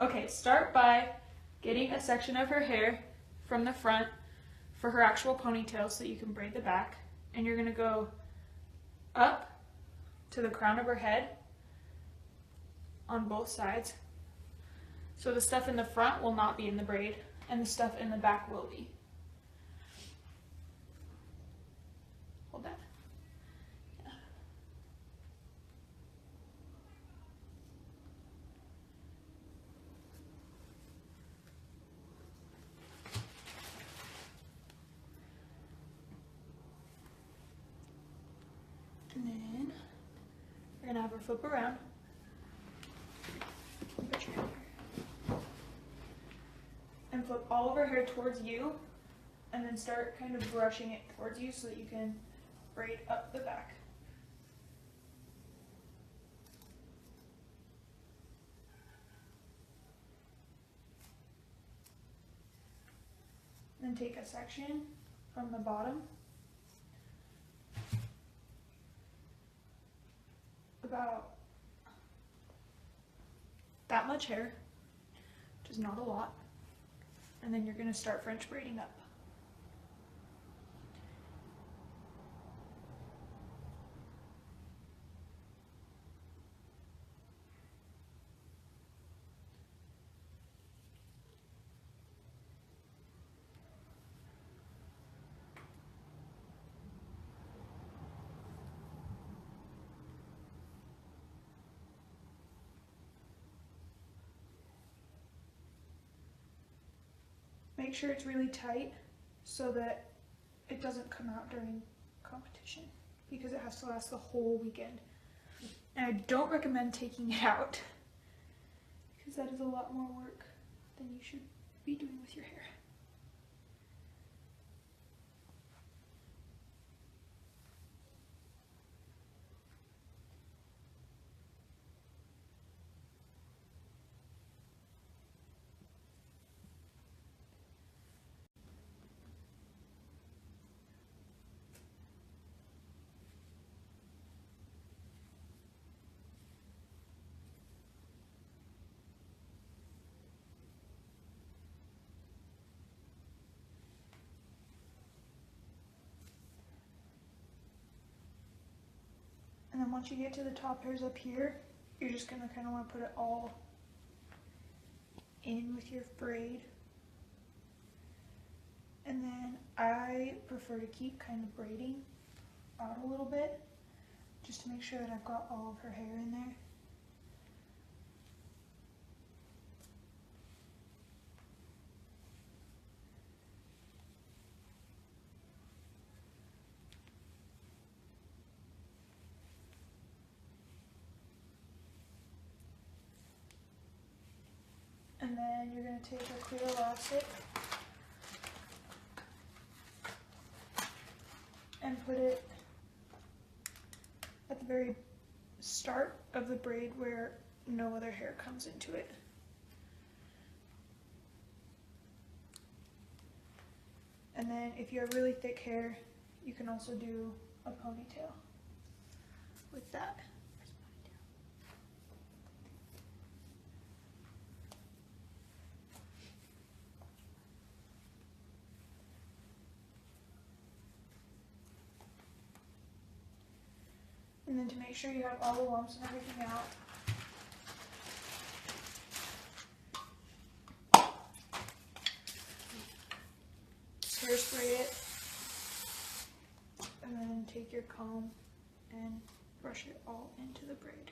Okay, start by getting a section of her hair from the front for her actual ponytail so that you can braid the back. And you're gonna go up to the crown of her head on both sides. So the stuff in the front will not be in the braid and the stuff in the back will be. Hold that. Yeah. And then we're gonna have her flip around. Put your hair here. And flip all of her hair towards you, and then start kind of brushing it towards you so that you can braid up the back. Then take a section from the bottom, about that much hair, which is not a lot, and then you're going to start French braiding up. Make sure it's really tight so that it doesn't come out during competition, because it has to last the whole weekend. And I don't recommend taking it out because that is a lot more work than you should be doing with your hair. And then once you get to the top hairs up here, you're just going to kind of want to put it all in with your braid. And then I prefer to keep kind of braiding out a little bit, just to make sure that I've got all of her hair in there. And then you're going to take a clear elastic and put it at the very start of the braid where no other hair comes into it. And then if you have really thick hair, you can also do a ponytail with that. And then to make sure you have all the lumps and everything out, hairspray it, and then take your comb and brush it all into the braid.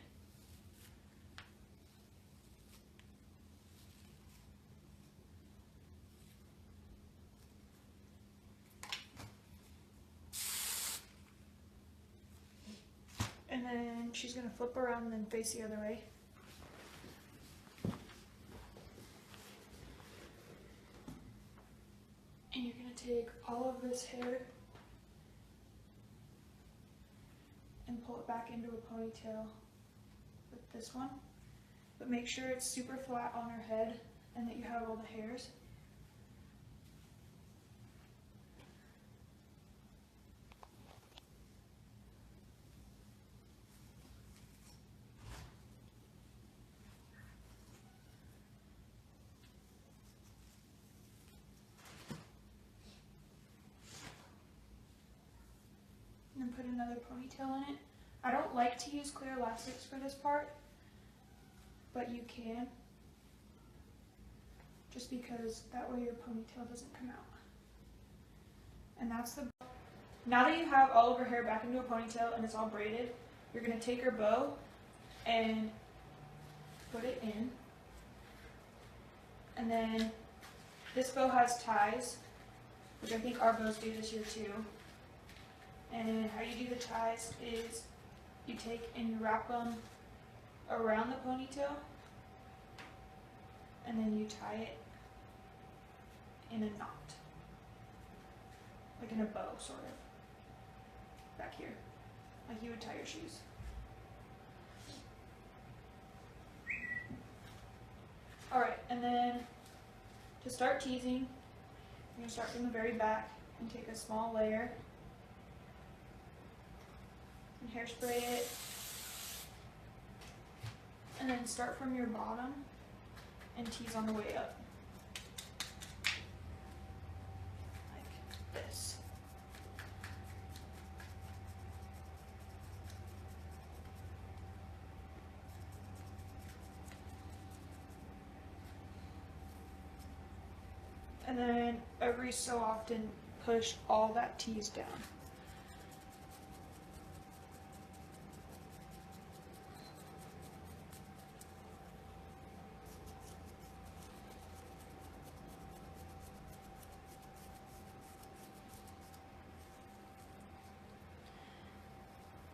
And then she's going to flip around and then face the other way. And you're going to take all of this hair and pull it back into a ponytail with this one. But make sure it's super flat on her head and that you have all the hairs. another ponytail in it. I don't like to use clear elastics for this part, but you can, just because that way your ponytail doesn't come out. And that's the, now that you have all of her hair back into a ponytail and it's all braided, you're going to take your bow and put it in. And then this bow has ties, which I think our bows do this year too. And how you do the ties is you take and you wrap them around the ponytail, and then you tie it in a knot, like in a bow, sort of, back here, like you would tie your shoes. Alright, and then to start teasing, you're going to start from the very back and take a small layer and hairspray it, and then start from your bottom and tease on the way up, like this. And then every so often push all that tease down.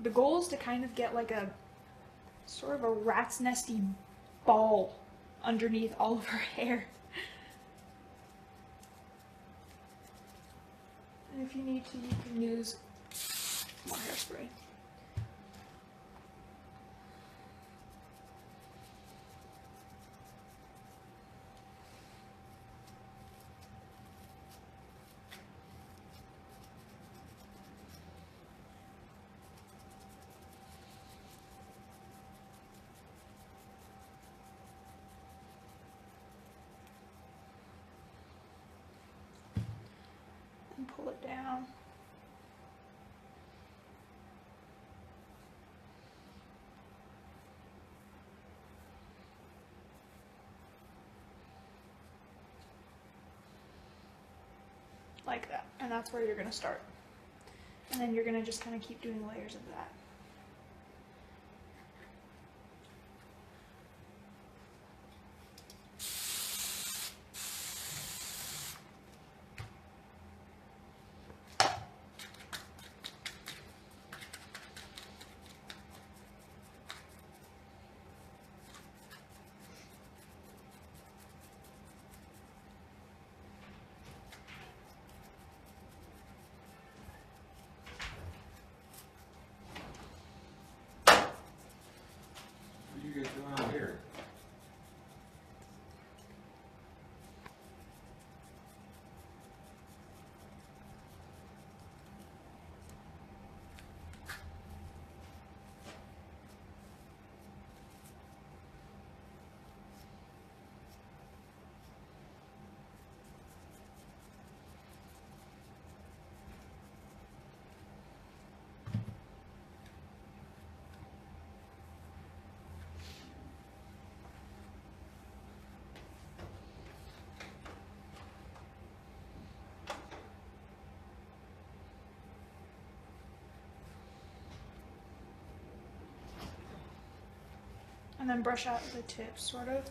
The goal is to kind of get like a sort of a rat's nesty ball underneath all of her hair. And if you need to, you can use more hairspray. And pull it down. Like that. And that's where you're going to start. And then you're going to just kind of keep doing layers of that. What are you guys doing out here? And then brush out the tips, sort of.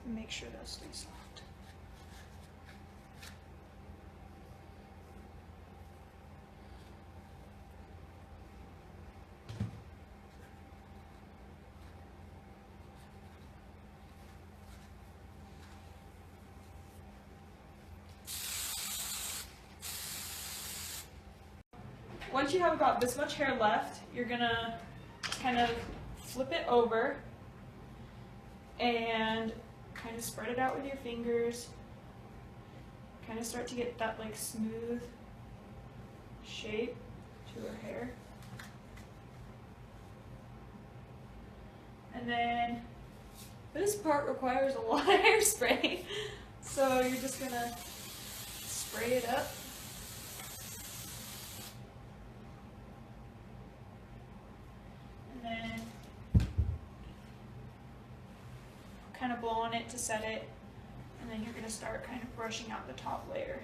And make sure those stay soft. Once you have about this much hair left, you're gonna kind of flip it over and kind of spread it out with your fingers. Kind of start to get that like smooth shape to her hair. And then this part requires a lot of hairspray. So you're just gonna spray it up. minute to set it, and then you're going to start kind of brushing out the top layer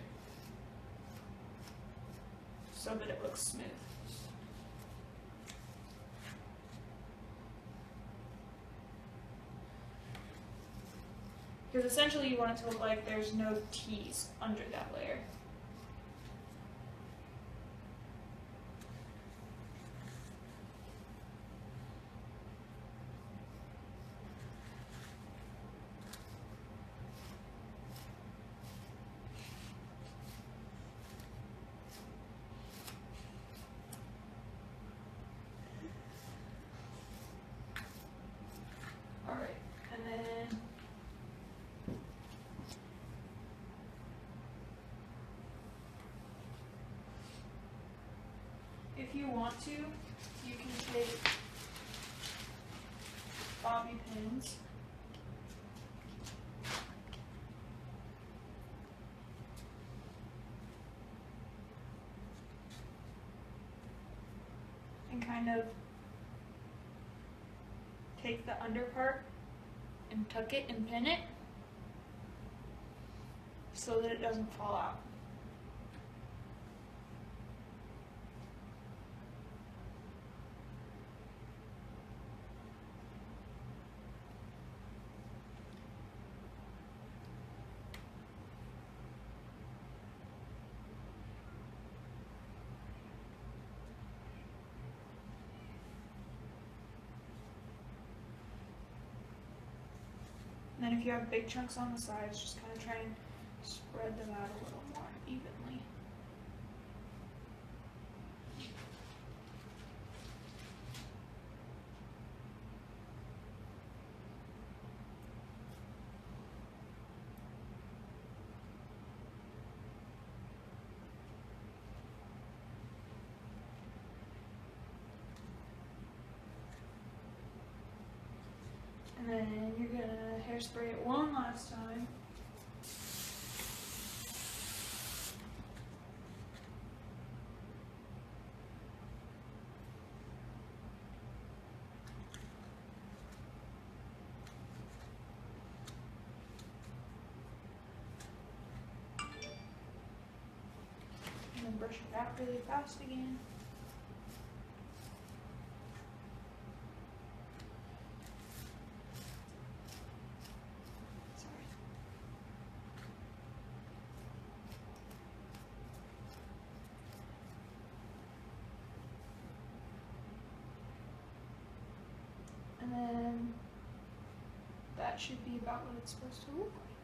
so that it looks smooth. Because essentially you want it to look like there's no tease under that layer. Alright, and then if you want to, you can take bobby pins and kind of take the under part and tuck it and pin it so that it doesn't fall out. And then if you have big chunks on the sides, just kind of try and spread them out a little more evenly. And then you're gonna hairspray it one last time. And then brush it out really fast again. And then that should be about what it's supposed to look like.